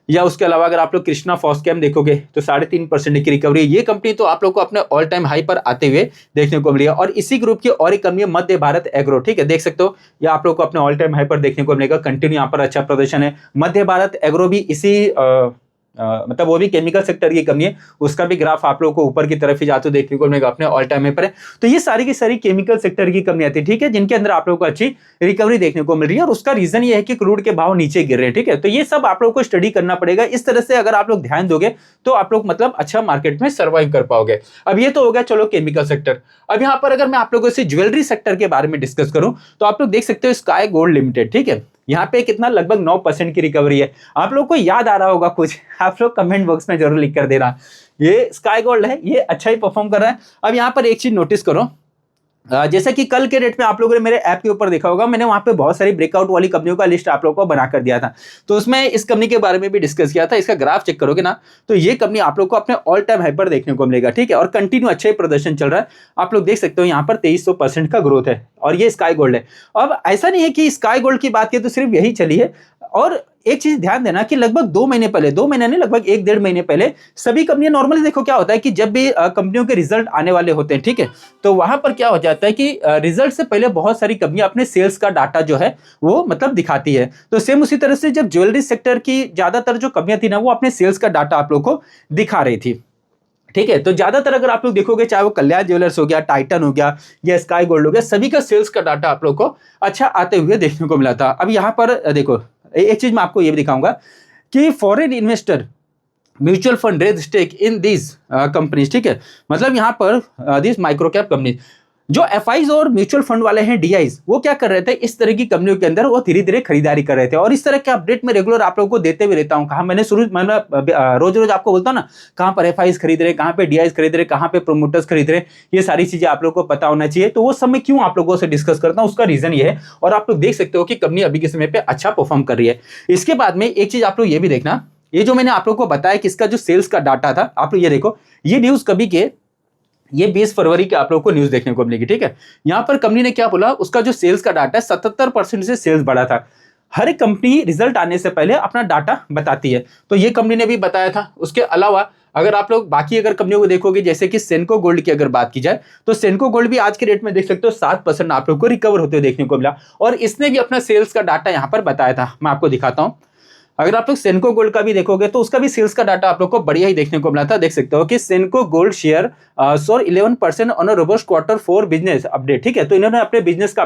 या उसके अलावा अगर आप लोग कृष्णा फॉस्केम देखोगे तो 3.5% की रिकवरी है। ये कंपनी तो आप लोग को अपने ऑल टाइम हाई पर आते हुए देखने को मिली है। और इसी ग्रुप की और एक कंपनी है मध्य भारत एग्रो, ठीक है, देख सकते हो या आप लोग को अपने ऑल टाइम हाई पर देखने को मिलेगा। कंटिन्यू यहाँ पर अच्छा प्रदर्शन है। मध्य भारत एग्रो भी इसी मतलब वो भी केमिकल सेक्टर की कंपनी है, उसका भी ग्राफ आप लोगों को ऊपर की तरफ ही जाते हुए देखने को मिलेगा, अपने ऑल टाइम हाई पर है। तो ये सारी की सारी केमिकल सेक्टर की कंपनियां थी, ठीक है, जिनके अंदर आप लोगों को अच्छी रिकवरी देखने को मिल रही है। और उसका रीजन ये है कि क्रूड के भाव नीचे गिर रहे हैं, ठीक है। तो ये सब आप लोगों को स्टडी करना पड़ेगा। इस तरह से अगर आप लोग ध्यान दोगे तो आप लोग मतलब अच्छा मार्केट में सर्वाइव कर पाओगे। अब ये तो हो गया चलो केमिकल सेक्टर। अब यहाँ पर अगर मैं आप लोगों से ज्वेलरी सेक्टर के बारे में डिस्कस करूं तो आप लोग देख सकते हो स्काई गोल्ड लिमिटेड, ठीक है, यहाँ पे कितना लगभग 9% की रिकवरी है। आप लोग को याद आ रहा होगा कुछ, आप लोग कमेंट बॉक्स में जरूर लिख कर देना। ये स्काई गोल्ड है, ये अच्छा ही परफॉर्म कर रहा है। अब यहाँ पर एक चीज नोटिस करो, जैसा कि कल के रेट में आप लोगों ने मेरे ऐप के ऊपर देखा होगा, मैंने वहां पे बहुत सारी ब्रेकआउट वाली कंपनियों का लिस्ट आप लोगों को बनाकर दिया था। तो उसमें इस कंपनी के बारे में भी डिस्कस किया था। इसका ग्राफ चेक करोगे ना तो ये कंपनी आप लोग को अपने ऑल टाइम हाई पर देखने को मिलेगा, ठीक है, और कंटिन्यू अच्छा ही प्रदर्शन चल रहा है। आप लोग देख सकते हो यहाँ पर 2300% का ग्रोथ है और ये स्काई गोल्ड है। अब ऐसा नहीं है कि स्काई गोल्ड की बात की तो सिर्फ यही चली है। और एक चीज ध्यान देना कि लगभग 2 महीने पहले, 2 महीने नहीं लगभग 1-1.5 महीने पहले सभी कंपनियां नॉर्मली, देखो क्या होता है कि जब भी कंपनियों के रिजल्ट आने वाले होते हैं, ठीक है, तो वहां पर क्या हो जाता है कि रिजल्ट से पहले बहुत सारी कंपनियां अपने सेल्स का डाटा जो है वो मतलब दिखाती है। तो सेम उसी तरह से जब ज्वेलरी सेक्टर की ज्यादातर जो कंपनियां थी ना वो अपने सेल्स का डाटा आप लोग को दिखा रही थी, ठीक है। तो ज्यादातर अगर आप लोग देखोगे, चाहे वो कल्याण ज्वेलर्स हो गया, टाइटन हो गया या स्काई गोल्ड हो गया, सभी का सेल्स का डाटा आप लोग को अच्छा आते हुए देखने को मिला था। अब यहाँ पर देखो एक चीज मैं आपको ये भी दिखाऊंगा कि foreign investor mutual fund raise stake in this companies, ठीक है, मतलब यहाँ पर दिस माइक्रो कैप कंपनी, जो एफआईज और म्यूचुअल फंड वाले हैं डीआईज, वो क्या कर रहे थे, इस तरह की कंपनियों के अंदर वो धीरे धीरे खरीदारी कर रहे थे। और इस तरह के अपडेट मैं रेगुलर आप लोगों को देते हुए रहता हूं। कहा मैंने रोज रोज आपको बोलता हूं ना, कहां पर एफआईज खरीद रहे, कहां पे डीआईज खरीद रहे, कहां पे प्रोमोटर्स खरीद रहे, ये सारी चीजें आप लोगों को पता होना चाहिए। तो वो सब मैं क्यों आप लोगों से डिस्कस करता हूं, उसका रीजन ये है। और आप लोग देख सकते हो कि कंपनी अभी के समय पे अच्छा परफॉर्म कर रही है। इसके बाद में एक चीज आप लोग ये भी देखना, ये जो मैंने आप लोग को बताया कि इसका जो सेल्स का डाटा था, आप लोग ये देखो, ये न्यूज कभी के, ये 20 फरवरी के आप लोग को न्यूज देखने को मिलेगी, ठीक है। यहां पर कंपनी ने क्या बोला, उसका जो सेल्स का डाटा है 77% से सेल्स बढ़ा था। हर एक कंपनी रिजल्ट आने से पहले अपना डाटा बताती है, तो ये कंपनी ने भी बताया था। उसके अलावा अगर आप लोग बाकी अगर कंपनियों को देखोगे, जैसे कि सेनको गोल्ड की अगर बात की जाए तो सेनको गोल्ड भी आज के रेट में देख सकते हो 7% आप लोग को रिकवर होते हुए देखने को मिला। और इसने भी अपना सेल्स का डाटा यहां पर बताया था, मैं आपको दिखाता हूं। अगर आप लोग सेनको गोल्ड का भी देखोगे तो उसका भी सेल्स का डाटा आप लोग को बढ़िया ही देखने को मिला था। देख सकते हो कि सेनको गोल्ड शेयर सोर 11% on a robust Q4 business update, ठीक है। तो इन्होंने अपने बिजनेस का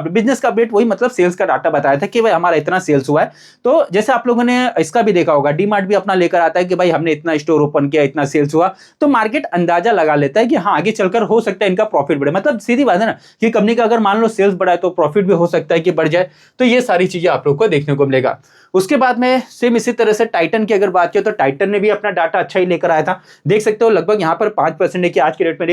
अपडेट वही मतलब सेल्स का डाटा बताया था कि भाई हमारा इतना सेल्स हुआ है। तो जैसे आप लोगों ने इसका भी देखा होगा, डीमार्ट भी अपना लेकर आता है कि भाई हमने इतना स्टोर ओपन किया, इतना सेल्स हुआ, तो मार्केट अंदाजा लगा लेता है कि हाँ आगे चलकर हो सकता है इनका प्रॉफिट बढ़े। मतलब सीधी बात है ना कि कंपनी का अगर मान लो सेल्स बढ़ा है तो प्रॉफिट भी हो सकता है कि बढ़ जाए। तो ये सारी चीजें आप लोग को देखने को मिलेगा। उसके बाद में सेम इसी तरह से टाइटन की अगर बात की तो टाइटन ने भी अपना डाटा अच्छा ही लेकर आया था। देख सकते हो लगभग यहाँ पर 5% की आज के रेट में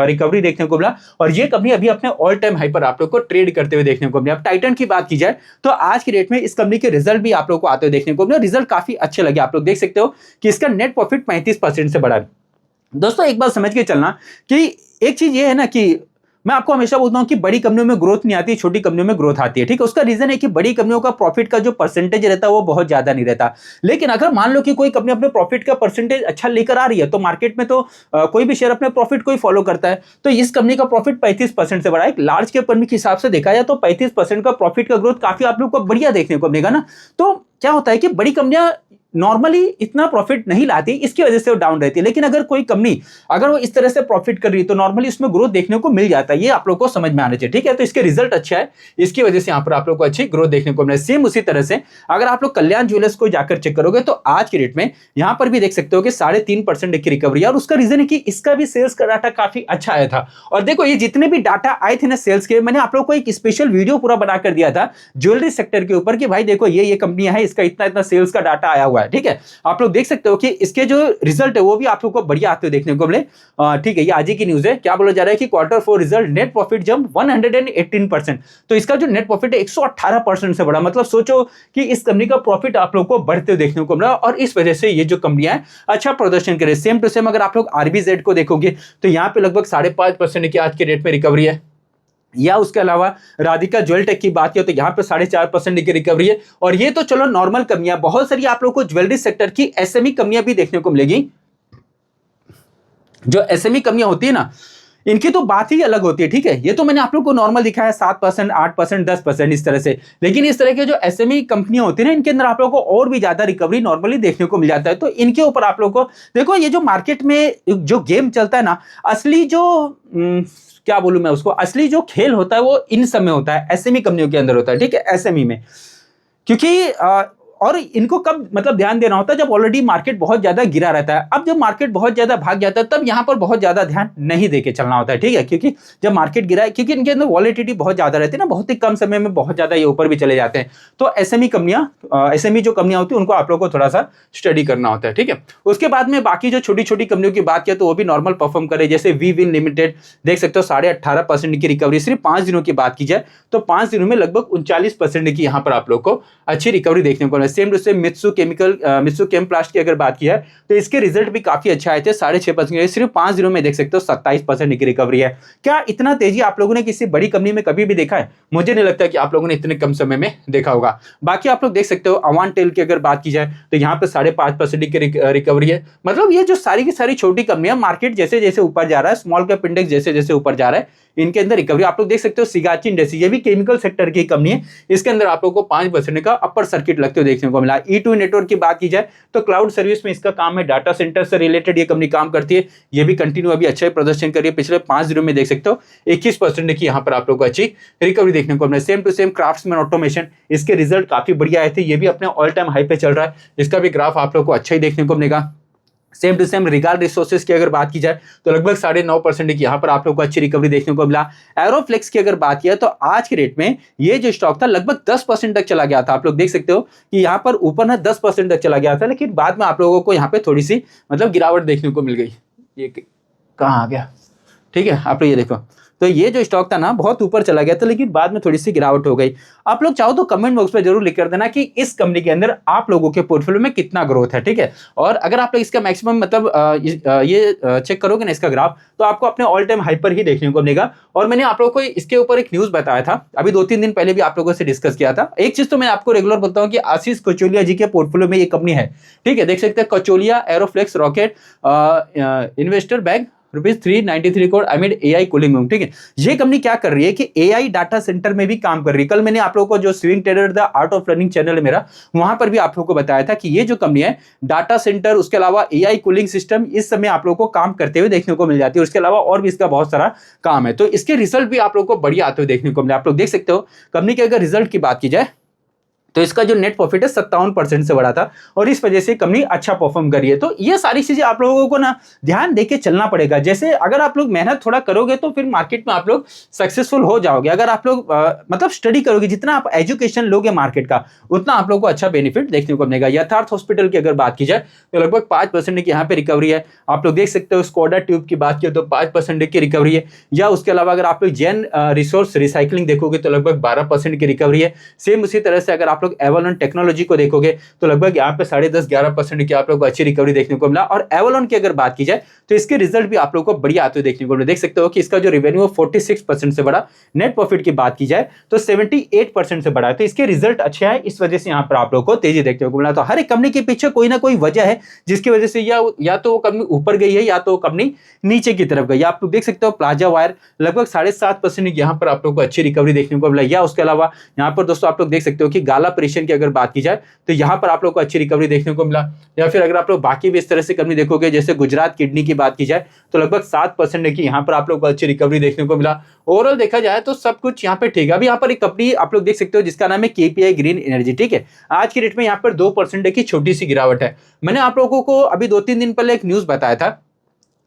रिकवरी देखने को मिला। और ये कंपनी अभी अपने ऑल टाइम हाई पर आप लोग को ट्रेड करते हुए देखने को मिला। अब टाइटन की बात की जाए तो आज की रेट में इस कंपनी के रिजल्ट भी आप लोग को आते हुए देखने को मिले। रिजल्ट काफी अच्छे लगे। आप लोग देख सकते हो कि इसका नेट प्रॉफिट 35% से बढ़ा है। दोस्तों एक बात समझ के चलना कि एक चीज ये है ना कि मैं आपको हमेशा बोलता हूं कि बड़ी कंपनियों में ग्रोथ नहीं आती, छोटी कंपनियों में ग्रोथ आती है, ठीक है। उसका रीजन है कि बड़ी कंपनियों का प्रॉफिट का जो परसेंटेज रहता है वो बहुत ज्यादा नहीं रहता। लेकिन अगर मान लो कि कोई कंपनी अपने प्रॉफिट का परसेंटेज अच्छा लेकर आ रही है तो मार्केट में तो कोई भी शेयर अपने प्रॉफिट को ही फॉलो करता है। तो इस कंपनी का प्रॉफिट 35% से बढ़ा है। एक लार्ज कैप कंपनी के हिसाब से देखा जाए तो 35% का प्रॉफिट का ग्रोथ काफी आप लोग को बढ़िया देखने को मिलेगा ना। तो क्या होता है कि बड़ी कंपनियां नॉर्मली इतना प्रॉफिट नहीं लाती, इसकी वजह से वो डाउन रहती है। लेकिन अगर कोई कंपनी अगर वो इस तरह से प्रॉफिट कर रही है तो नॉर्मली इसमें ग्रोथ देखने को मिल जाता है। ये आप लोग को समझ में आना चाहिए, ठीक है। तो इसके रिजल्ट अच्छा है, इसकी वजह से यहाँ पर आप लोग को अच्छी ग्रोथ देखने को मिले। सेम उसी तरह से अगर आप लोग कल्याण ज्वेलर्स को जाकर चेक करोगे तो आज के रेट में यहाँ पर भी देख सकते हो कि 3.5% की रिकवरी है। और उसका रीजन है कि इसका भी सेल्स का डाटा काफी अच्छा आया था। और देखो ये जितने भी डाटा आए थे ना सेल्स के, मैंने आप लोग को एक स्पेशल वीडियो पूरा बनाकर दिया था ज्वेलरी सेक्टर के ऊपर कि भाई देखो ये कंपनियां है, इसका इतना इतना सेल्स का डाटा आया हुआ है। है, ठीक है। आप लोग देख सकते हो कि इसके जो रिजल्ट है वो भी आप लोग को बढ़िया आते हुए देखने को मिले, ठीक है। ये आज ही की न्यूज है। क्या बोला जा रहा है कि Q4 result net profit jump 118%। तो इसका जो नेट प्रॉफिट है 118% से बढ़ा। मतलब सोचो कि इस कंपनी का प्रॉफिट आप लोग को बढ़ते हुए देखने को मिला और इस वजह से ये जो कंपनियां अच्छा प्रदर्शन करे। सेम टू सेम अगर आप लोग आरबीजेड को देखोगे तो यहाँ पे लगभग 5.5% की आज के रेट में रिकवरी है। या उसके अलावा राधिका ज्वेल टेक की बात किया तो यहाँ पे 4.5% की रिकवरी है। और ये तो चलो नॉर्मल कंपनियां, बहुत सारी आप लोग को ज्वेलरी सेक्टर की एसएमई कंपनियां भी देखने को मिलेगी। जो एसएमई कंपनियां होती है ना, इनकी तो बात ही अलग होती है, ठीक है। ये तो मैंने आप लोग को नॉर्मल दिखाया 7%, 8%, 10% इस तरह से। लेकिन इस तरह के जो एसएमई कंपनियां होती है ना, इनके अंदर आप लोग को और भी ज्यादा रिकवरी नॉर्मली देखने को मिल जाता है। तो इनके ऊपर आप लोग को देखो, ये जो मार्केट में जो गेम चलता है ना, असली जो क्या बोलूं मैं उसको, असली जो खेल होता है वो इन सब में होता है, एसएमई कंपनियों के अंदर होता है, ठीक है, एसएमई में। क्योंकि और इनको कब मतलब ध्यान देना होता है, जब ऑलरेडी मार्केट बहुत ज्यादा गिरा रहता है। अब जब मार्केट बहुत ज्यादा भाग जाता है तब यहां पर बहुत ज्यादा ध्यान नहीं देके चलना होता है, ठीक है। क्योंकि जब मार्केट गिरा है, क्योंकि इनके अंदर वॉलेटिलिटी बहुत ज्यादा रहती है ना, बहुत ही कम समय में बहुत ज्यादा ये ऊपर भी चले जाते हैं। तो एसएमई जो कंपनियां होती है उनको आप लोग को थोड़ा सा स्टडी करना होता है, ठीक है। उसके बाद में बाकी जो छोटी छोटी कंपनियों की बात किया तो वो भी नॉर्मल परफॉर्म करे। जैसे वी विन लिमिटेड देख सकते हो 18.5% की रिकवरी सिर्फ 5 दिनों की बात की जाए तो 5 दिनों में लगभग 39% की यहाँ पर आप लोग को अच्छी रिकवरी देखने को मिले। सेम टू सेम मित्सु केमप्लास्ट की अगर बात की है तो इसके रिजल्ट भी काफी अच्छा आए थे, 6.5% सिर्फ 5 दिनों में देख सकते हो 27% की रिकवरी है। क्या इतना तेजी आप लोगों ने किसी बड़ी कंपनी में कभी भी देखा है? मुझे नहीं लगता कि आप लोगों ने इतने कम समय में देखा होगा। बाकी आप लोग देख सकते हो अवांटेल की अगर बात की जाए तो यहाँ पे 5.5% की रिकवरी है। मतलब ये जो सारी की सारी छोटी कंपनियां, मार्केट जैसे जैसे ऊपर जा रहा है, स्मॉल कैप इंडेक्स जैसे जैसे ऊपर जा रहा है, इनके अंदर रिकवरी आप लोग देख सकते हो। सिगाची इंडस्ट्री, ये भी केमिकल सेक्टर की कंपनी है, इसके अंदर आप लोग को 5% का अपर सर्किट लगते हुए देखने को मिला। E2 नेटवर्क की बात की जाए तो क्लाउड सर्विस में इसका काम है, डाटा सेंटर से रिलेटेड ये कंपनी काम करती है। ये भी कंटिन्यू अभी अच्छा प्रदर्शन कर रही है। पिछले 5 दिनों में देख सकते हो 21% की यहाँ पर आप लोग को अच्छी रिकवरी देखने को मिला। Same to same Craftsman Automation, इसके रिजल्ट काफी बढ़िया आए थे, ये भी अपने ऑल टाइम हाई पे चल रहा है, इसका भी ग्राफ आप लोग को अच्छा ही देखने को मिलेगा। Same to same regard resources की अगर बात की जाए तो लगभग 9.5% की यहाँ पर आप लोग को अच्छी रिकवरी देखने को मिला। एरोफ्लेक्स की अगर बात किया तो आज के रेट में ये जो स्टॉक था लगभग 10% तक चला गया था। आप लोग देख सकते हो कि यहाँ पर ऊपर ना 10% तक चला गया था, लेकिन बाद में आप लोगों को यहाँ पे थोड़ी सी मतलब गिरावट देखने को मिल गई। ये कहाँ आ गया, ठीक है, आप लोग ये देखो। तो ये जो स्टॉक था ना बहुत ऊपर चला गया था, लेकिन बाद में थोड़ी सी गिरावट हो गई। आप लोग चाहो तो कमेंट बॉक्स में जरूर लिख कर देना कि इस कंपनी के अंदर आप लोगों के पोर्टफोलियो में कितना ग्रोथ है, ठीक है। और अगर आप लोग इसका मैक्सिमम मतलब ये चेक करोगे ना इसका ग्राफ, तो आपको अपने ऑल टाइम हाई पर ही देखने को मिलेगा। और मैंने आप लोगों को इसके ऊपर एक न्यूज बताया था, अभी 2-3 दिन पहले भी आप लोगों से डिस्कस किया था। एक चीज तो मैं आपको रेगुलर बोलता हूँ कि आशीष कचोलिया जी के पोर्टफोलियो में ये कंपनी है, ठीक है। देख सकते हैं Kacholia Aeroflex rocket investor bank ₹393 crore amid AI cooling room, ठीक है। ये कंपनी क्या कर रही है कि एआई डाटा सेंटर में भी काम कर रही है। कल मैंने आप लोगों को जो swing trader the art of learning channel है मेरा, वहां पर भी आप लोगों को बताया था कि ये जो कंपनी है डाटा सेंटर, उसके अलावा एआई कूलिंग सिस्टम, इस समय आप लोगों को काम करते हुए देखने को मिल जाती है। उसके अलावा और भी इसका बहुत सारा काम है, तो इसके रिजल्ट भी आप लोगों को बढ़िया आते हुए देखने को मिले। आप लोग देख सकते हो कंपनी के अगर रिजल्ट की बात की जाए तो इसका जो नेट प्रॉफिट है 57% से बढ़ा था और इस वजह से कंपनी अच्छा परफॉर्म कर रही है। तो ये सारी चीजें आप लोगों को ना ध्यान देके चलना पड़ेगा। जैसे अगर आप लोग मेहनत थोड़ा करोगे तो फिर मार्केट में आप लोग सक्सेसफुल हो जाओगे। अगर आप लोग मतलब स्टडी करोगे, जितना आप एजुकेशन लोगे मार्केट का, उतना आप लोग को अच्छा बेनिफिट देखने को मिलेगा। यथार्थ हॉस्पिटल की अगर बात की जाए तो लगभग 5% की यहाँ पे रिकवरी है। आप लोग देख सकते हो स्कोडा ट्यूब की बात की तो 5% की रिकवरी है। या उसके अलावा अगर आप लोग जैन रिसोर्स रिसाइकलिंग देखोगे तो लगभग 12% की रिकवरी है। सेम उसी तरह से अगर आप एवलॉन टेक्नोलॉजी को देखोगे तो लगभग यहाँ पे 10.5-11% की आप लोग को अच्छी रिकवरी देखने को मिला। और एवलॉन की अगर बात की जाए तो इसके रिजल्ट भी आप लोग को बढ़िया आते हुए देखने को मिले। देख सकते हो कि इसका जो रेवेन्यू 46% से बढ़ा, नेट प्रॉफिट की बात की जाए तो 78% से बढ़ा है। तो इसके रिजल्ट अच्छे हैं, इस वजह से यहाँ पर आप लोग को तेजी देखने को मिला। तो हर एक कंपनी के पीछे कोई ना कोई वजह है जिसकी वजह से या तो वो कंपनी ऊपर गई है या तो कंपनी नीचे की तरफ गई। आप लोग देख सकते हो प्लाजा वायर लगभग 7.5% की यहाँ पर आप लोग को अच्छी रिकवरी देखने को मिला। या उसके अलावा यहाँ पर दोस्तों आप लोग देख सकते हो कि गाला परेशन की अगर बात की जाए तो यहाँ पर आप लोग को अच्छी रिकवरी देखने को मिला। या फिर अगर आप लोग बाकी भी इस तरह से कंपनी देखोगे, जैसे गुजरात किडनी की बात की जाए तो लगभग 7% की यहाँ पर आप लोग को अच्छी रिकवरी देखने को मिला। ओवरऑल देखा जाए तो सब कुछ यहाँ पे ठीक है। अभी यहाँ पर एक कंपनी आप लोग देख सकते हो जिसका नाम है केपीआई ग्रीन एनर्जी, ठीक है। आज की डेट में यहाँ पर 2% की छोटी सी गिरावट है। मैंने आप लोगों को अभी 2-3 दिन पहले एक न्यूज बताया था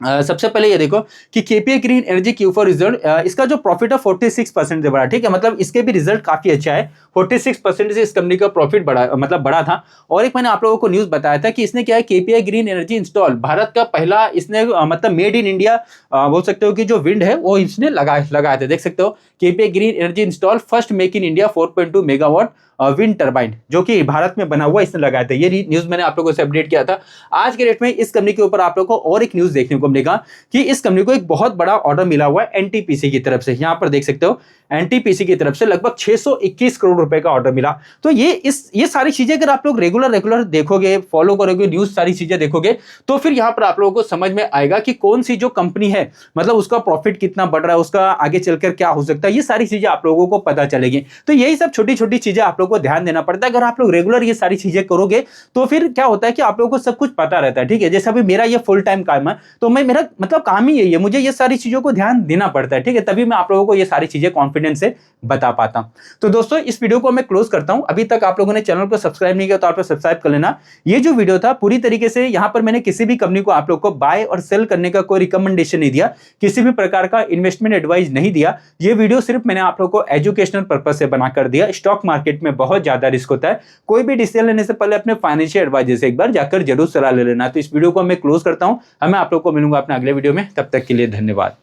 सबसे पहले ये देखो कि KPI green energy Q4 result, इसका जो प्रॉफिट है 46% से बढ़ा, ठीक है, मतलब इसके भी रिजल्ट काफी अच्छा है। 46% से इस कंपनी का प्रॉफिट बढ़ा, मतलब बढ़ा था। और एक मैंने आप लोगों को न्यूज बताया था कि इसने क्या है, KPI green energy install, Bharat का पहला इसने मतलब मेड इन इंडिया बोल सकते हो कि जो विंड है वो इसने लगाए थे। देख सकते हो KPI green energy install first make in India 4.2 megawatt wind turbine, जो कि भारत में बना हुआ इसने लगाया था। ये न्यूज मैंने आप लोगों से अपडेट किया था। आज के डेट में इस कंपनी के ऊपर आप लोगों को और एक न्यूज देखने को मिलेगा कि इस कंपनी को एक बहुत बड़ा ऑर्डर मिला हुआ है एनटीपीसी की तरफ से। यहां पर देख सकते हो एनटीपीसी की तरफ से लगभग 621 करोड़ रुपए का ऑर्डर मिला। तो ये सारी चीजें अगर आप लोग रेगुलर देखोगे, फॉलो करोगे, न्यूज सारी चीजें देखोगे, तो फिर यहां पर आप लोगों को समझ में आएगा कि कौन सी जो कंपनी है, मतलब उसका प्रॉफिट कितना बढ़ रहा है, उसका आगे चलकर क्या हो सकता है, ये सारी चीजें आप लोगों को पता चलेगी। तो यही सब छोटी छोटी चीजें आप लोगों को ध्यान देना पड़ता है। अगर आप लोग रेगुलर ये सारी चीजें करोगे तो फिर क्या होता है कि आप लोगों को सब कुछ पता रहता है, ठीक है। जैसे अभी मेरा ये फुल टाइम काम है, तो मैं मेरा मतलब काम ही यही है, मुझे ये सारी चीजों को ध्यान देना पड़ता है, ठीक है, तभी मैं आप लोगों को ये सारी चीजें कॉन्फिडेंस से बता पाता हूं। तो दोस्तों इस वीडियो को मैं क्लोज करता हूं। अभी तक आप लोगों ने चैनल को सब्सक्राइब नहीं किया तो आप लोग सब्सक्राइब कर लेना। ये जो वीडियो था पूरी तरीके से यहां पर मैंने किसी भी कंपनी को आप लोग को बाय और सेल करने का कोई रिकमेंडेशन नहीं दिया, किसी भी प्रकार का इन्वेस्टमेंट एडवाइस नहीं दिया। ये वीडियो सिर्फ मैंने आप लोग को एजुकेशनल पर्पज से बनाकर दिया। स्टॉक मार्केट में बहुत ज्यादा रिस्क होता है, कोई भी डिसीजन लेने से पहले अपने फाइनेंशियल एडवाइजर से एक बार जाकर जरूर सलाह ले लेना। तो इस वीडियो को मैं क्लोज करता हूं। मैं आप लोग को मिलूंगा अपने अगले वीडियो में, तब तक के लिए धन्यवाद।